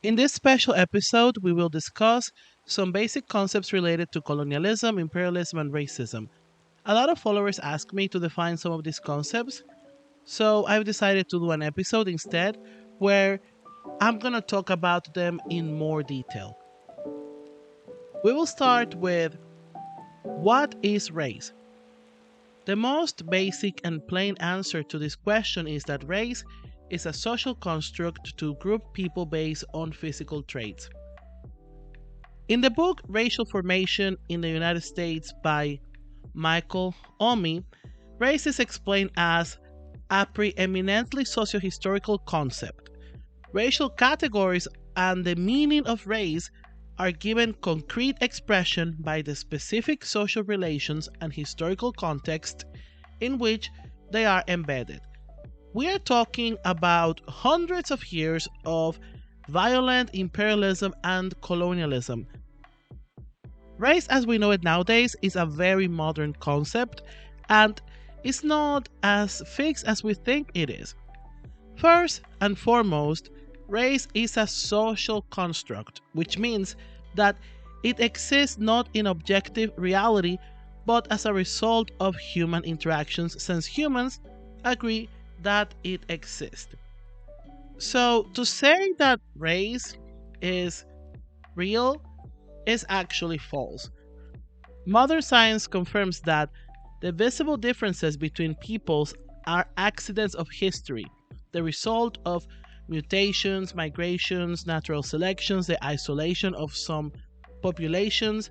In this special episode, we will discuss some basic concepts related to colonialism, imperialism, and racism. A lot of followers ask me to define some of these concepts, so I've decided to do an episode instead where I'm going to talk about them in more detail. We will start with what is race? The most basic and plain answer to this question is that race is a social construct to group people based on physical traits. In the book Racial Formation in the United States by Michael Omi, race is explained as a preeminently socio-historical concept. Racial categories and the meaning of race are given concrete expression by the specific social relations and historical context in which they are embedded. We are talking about hundreds of years of violent imperialism and colonialism. Race as we know it nowadays is a very modern concept and is not as fixed as we think it is. First and foremost, race is a social construct, which means that it exists not in objective reality but as a result of human interactions, since humans agree that it exists. So, to say that race is real is actually false. Modern science confirms that the visible differences between peoples are accidents of history, the result of mutations, migrations, natural selections, the isolation of some populations,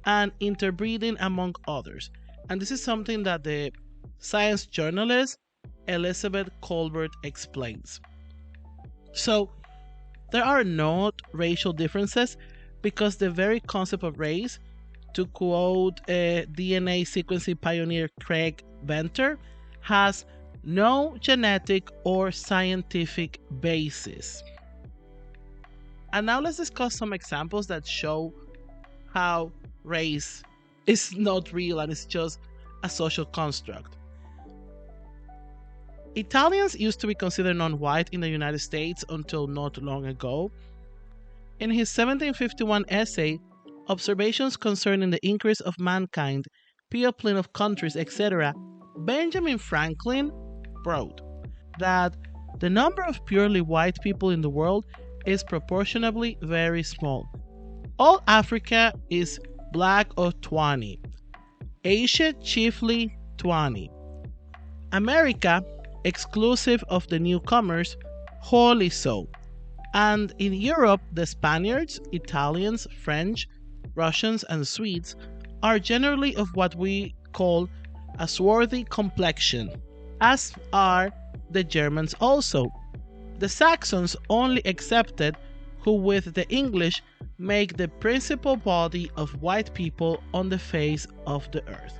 and interbreeding among others. And this is something that the science journalist Elizabeth Colbert explains. So, there are not racial differences because the very concept of race, to quote DNA sequencing pioneer Craig Venter, has no genetic or scientific basis. And now let's discuss some examples that show how race is not real and it's just a social construct. Italians used to be considered non-white in the United States until not long ago. In his 1751 essay, Observations Concerning the Increase of Mankind, Peopling of Countries, etc., Benjamin Franklin wrote that the number of purely white people in the world is proportionably very small. All Africa is black or Twani, Asia chiefly Twani, America, exclusive of the newcomers, wholly so, and in Europe the Spaniards, Italians, French, Russians, and Swedes are generally of what we call a swarthy complexion, as are the Germans also. The Saxons only excepted, who with the English make the principal body of white people on the face of the earth.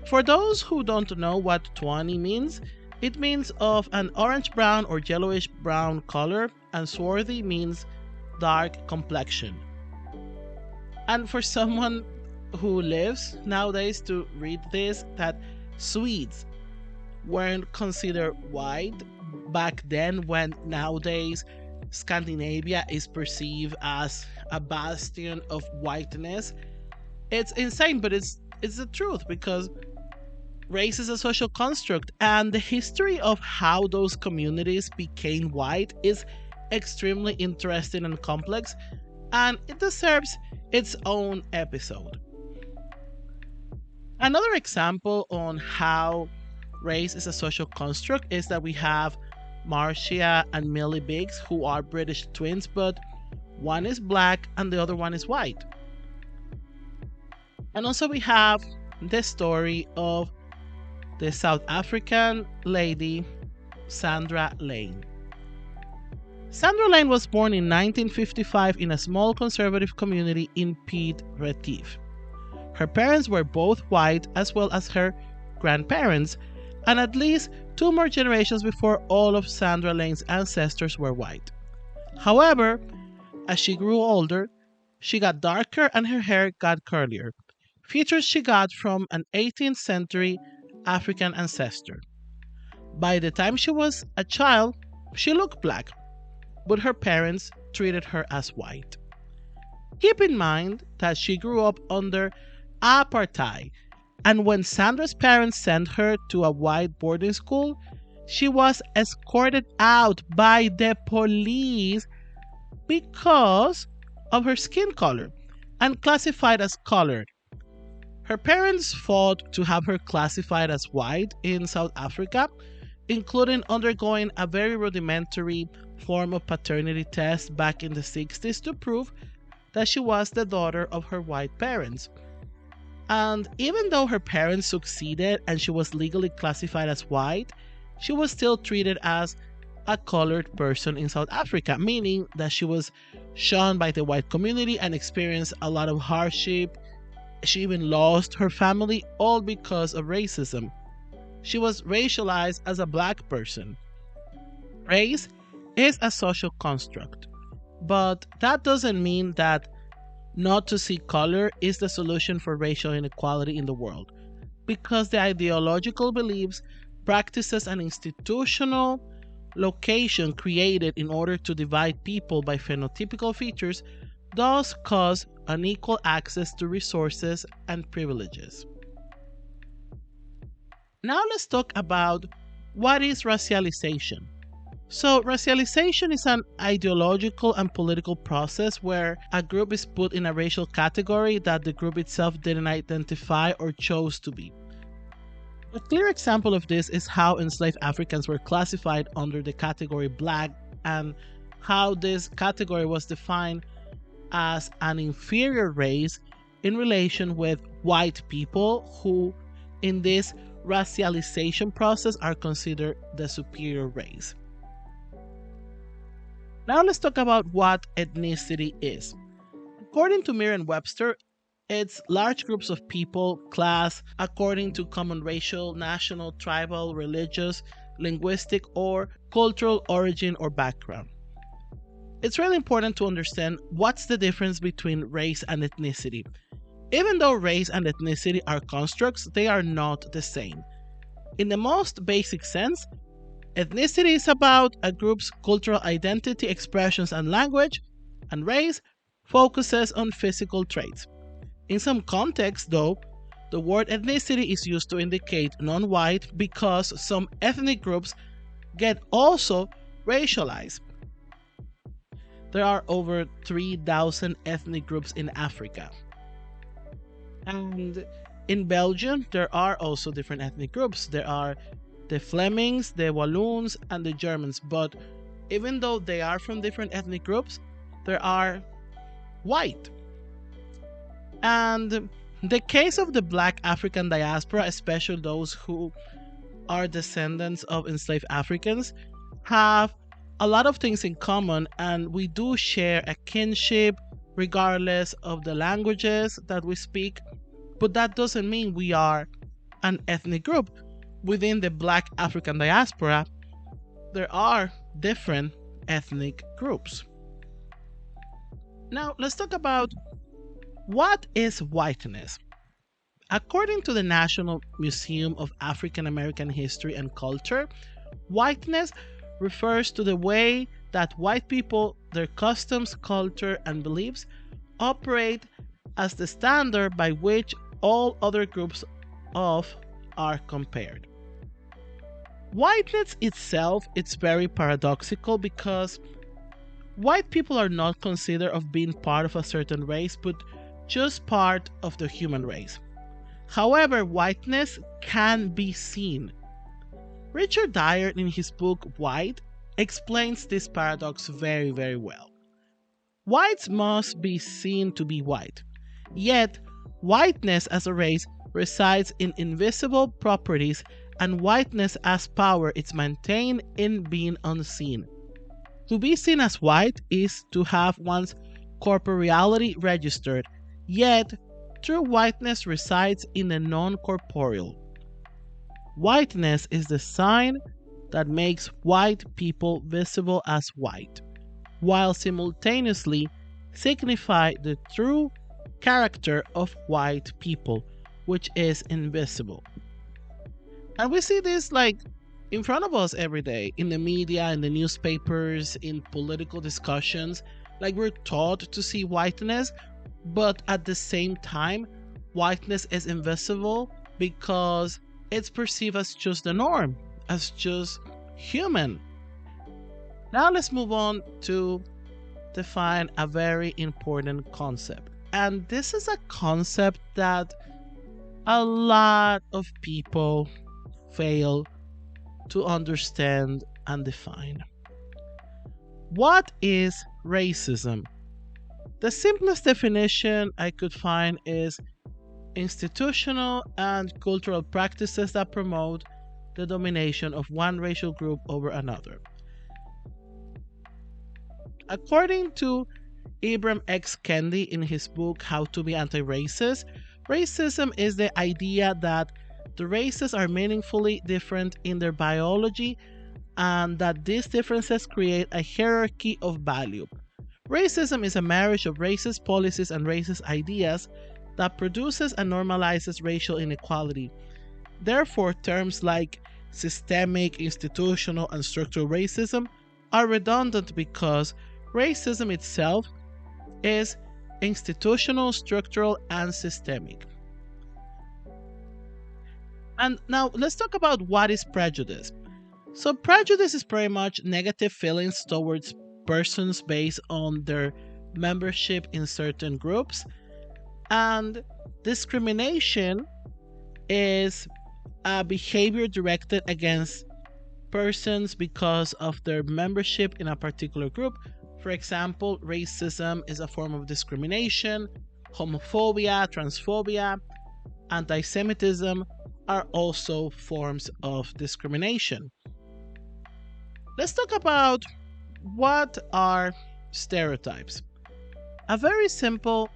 For those who don't know what Twani means, it means of an orange-brown or yellowish-brown color, and swarthy means dark complexion. And for someone who lives nowadays to read this, that Swedes weren't considered white back then, when nowadays Scandinavia is perceived as a bastion of whiteness. It's insane, but it's the truth, because race is a social construct and the history of how those communities became white is extremely interesting and complex, and it deserves its own episode. Another example on how race is a social construct is that we have Marcia and Millie Biggs, who are British twins, but one is black and the other one is white. And also we have the story of the South African lady Sandra Lane. Sandra Lane was born in 1955 in a small conservative community in Pied Retief. Her parents were both white, as well as her grandparents, and at least two more generations before all of Sandra Lane's ancestors were white. However, as she grew older, she got darker and her hair got curlier, features she got from an 18th century African ancestor. By the time she was a child, she looked black. but her parents treated her as white. Keep in mind that she grew up under apartheid, and when Sandra's parents sent her to a white boarding school, she was escorted out by the police because of her skin color and classified as colored. Her parents fought to have her classified as white in South Africa, including undergoing a very rudimentary form of paternity test back in the 60s to prove that she was the daughter of her white parents. And even though her parents succeeded and she was legally classified as white, she was still treated as a colored person in South Africa, meaning that she was shunned by the white community and experienced a lot of hardship. She even lost her family, all because of racism. She was racialized as a black person. Race is a social construct, but that doesn't mean that not to see color is the solution for racial inequality in the world, because the ideological beliefs, practices, and institutional location created in order to divide people by phenotypical features does cause unequal access to resources and privileges. Now let's talk about what is racialization. So, racialization is an ideological and political process where a group is put in a racial category that the group itself didn't identify or chose to be. A clear example of this is how enslaved Africans were classified under the category black, and how this category was defined as an inferior race in relation with white people who, in this racialization process, are considered the superior race. Now let's talk about what ethnicity is. According to Merriam-Webster, it's large groups of people, class, according to common racial, national, tribal, religious, linguistic, or cultural origin or background. It's really important to understand what's the difference between race and ethnicity. Even though race and ethnicity are constructs, they are not the same. In the most basic sense, ethnicity is about a group's cultural identity, expressions, and language, and race focuses on physical traits. In some contexts, though, the word ethnicity is used to indicate non-white because some ethnic groups get also racialized. There are over 3,000 ethnic groups in Africa. And in Belgium, there are also different ethnic groups. There are the Flemings, the Walloons, and the Germans. But even though they are from different ethnic groups, they are white. And the case of the black African diaspora, especially those who are descendants of enslaved Africans, have a lot of things in common, and we do share a kinship regardless of the languages that we speak. But that doesn't mean we are an ethnic group. Within the black African diaspora, there are different ethnic groups. Now, let's talk about what is whiteness. According to the National Museum of African American History and Culture, whiteness refers to the way that white people, their customs, culture, and beliefs operate as the standard by which all other groups of are compared. Whiteness itself is very paradoxical because white people are not considered of being part of a certain race, but just part of the human race. However, whiteness can be seen. Richard Dyer, in his book White, explains this paradox very, very well. Whites must be seen to be white, yet whiteness as a race resides in invisible properties, and whiteness as power is maintained in being unseen. To be seen as white is to have one's corporeality registered, yet true whiteness resides in the non-corporeal. Whiteness is the sign that makes white people visible as white, while simultaneously signify the true character of white people, which is invisible. And we see this like in front of us every day in the media, in the newspapers, in political discussions. Like we're taught to see whiteness, but at the same time, whiteness is invisible because it's perceived as just the norm, as just human. Now let's move on to define a very important concept. And this is a concept that a lot of people fail to understand and define. What is racism? The simplest definition I could find is institutional and cultural practices that promote the domination of one racial group over another. According to Ibram X. Kendi in his book How to Be Anti-Racist, racism is the idea that the races are meaningfully different in their biology and that these differences create a hierarchy of value. Racism is a marriage of racist policies and racist ideas that produces and normalizes racial inequality. Therefore, terms like systemic, institutional, and structural racism are redundant because racism itself is institutional, structural, and systemic. And now let's talk about what is prejudice. So, prejudice is pretty much negative feelings towards persons based on their membership in certain groups, and discrimination is a behavior directed against persons because of their membership in a particular group. For example, racism is a form of discrimination, homophobia, transphobia, anti Semitism are also forms of discrimination. Let's talk about what are stereotypes. A very simple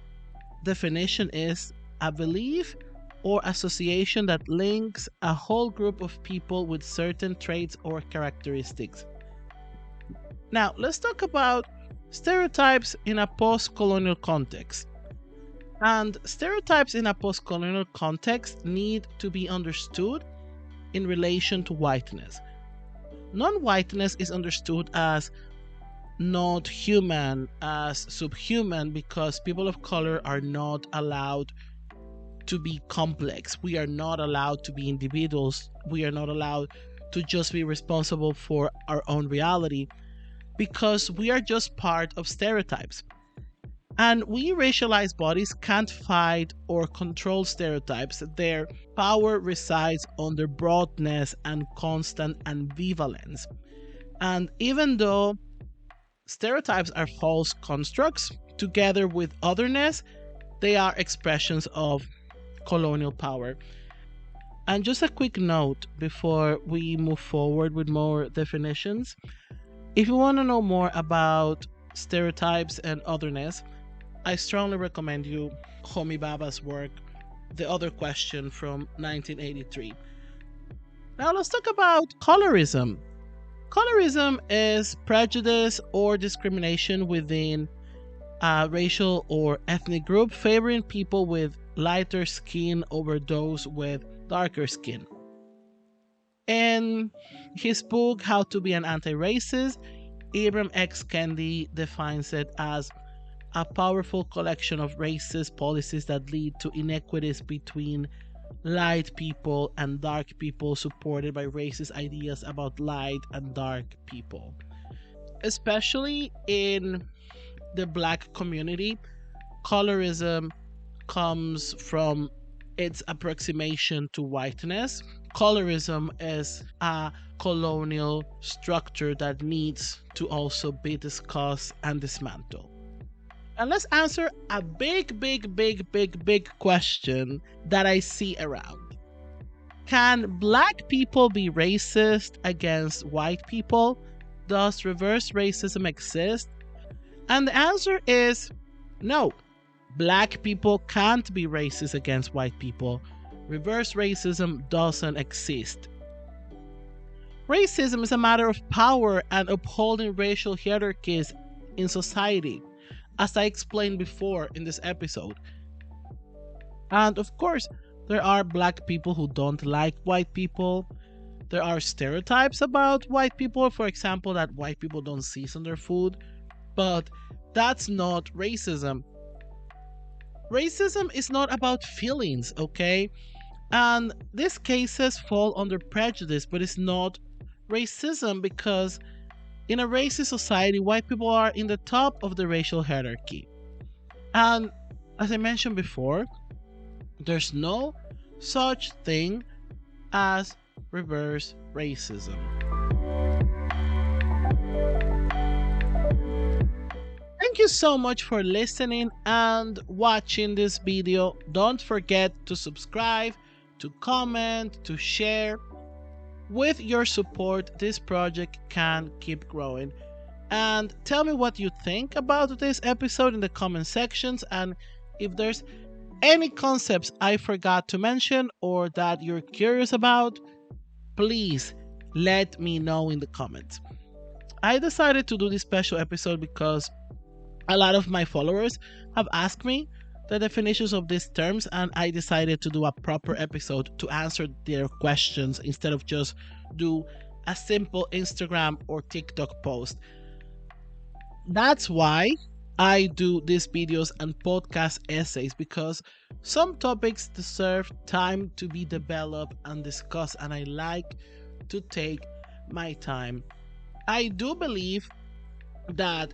definition is a belief or association that links a whole group of people with certain traits or characteristics. Now, let's talk about stereotypes in a post-colonial context. And stereotypes in a post-colonial context need to be understood in relation to whiteness. Non-whiteness is understood as not human, as subhuman, because people of color are not allowed to be complex. We are not allowed to be individuals. We are not allowed to just be responsible for our own reality because we are just part of stereotypes. And we racialized bodies can't fight or control stereotypes. Their power resides on their broadness and constant ambivalence. And even though stereotypes are false constructs, together with otherness, they are expressions of colonial power. And just a quick note before we move forward with more definitions. If you want to know more about stereotypes and otherness, I strongly recommend you Homi Bhabha's work, The Other Question from 1983. Now let's talk about colorism. Colorism is prejudice or discrimination within a racial or ethnic group favoring people with lighter skin over those with darker skin. In his book, How to Be an Anti-Racist, Ibram X. Kendi defines it as a powerful collection of racist policies that lead to inequities between light people and dark people supported by racist ideas about light and dark people. Especially in the black community, colorism comes from its approximation to whiteness. Colorism is a colonial structure that needs to also be discussed and dismantled. And let's answer a big question that I see around. Can black people be racist against white people? Does reverse racism exist? And the answer is no. Black people can't be racist against white people. Reverse racism doesn't exist. Racism is a matter of power and upholding racial hierarchies in society, as I explained before in this episode. And of course, there are black people who don't like white people. There are stereotypes about white people, for example, that white people don't season their food, but that's not racism. Racism is not about feelings, okay? And these cases fall under prejudice, but it's not racism because in a racist society, white people are in the top of the racial hierarchy. And as I mentioned before, there's no such thing as reverse racism. Thank you so much for listening and watching this video. Don't forget to subscribe, to comment, to share. With your support, this project can keep growing. And tell me what you think about this episode in the comment sections, and if there's any concepts I forgot to mention or that you're curious about, please let me know in the comments. I decided to do this special episode because a lot of my followers have asked me the definitions of these terms, and I decided to do a proper episode to answer their questions instead of just do a simple Instagram or TikTok post. That's why I do these videos and podcast essays, because some topics deserve time to be developed and discussed, and I like to take my time. I do believe that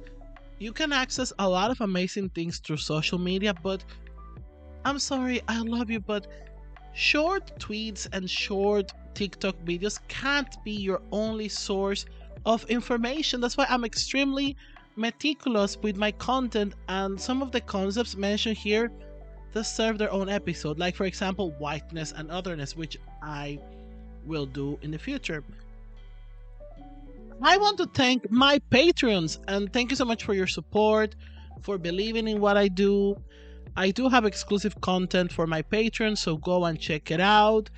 you can access a lot of amazing things through social media, but I'm sorry, I love you, but short tweets and short TikTok videos can't be your only source of information. That's why I'm extremely meticulous with my content, and some of the concepts mentioned here deserve their own episode, like for example whiteness and otherness, which I will do in the future. I want to thank my Patreons, and thank you so much for your support, for believing in what I do. I do have exclusive content for my patrons, so go and check it out.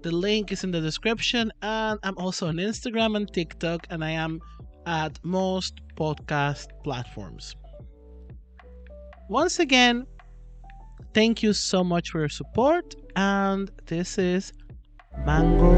The link is in the description, and I'm also on Instagram and TikTok, and I am at most podcast platforms. Once again, thank you so much for your support, and this is Mango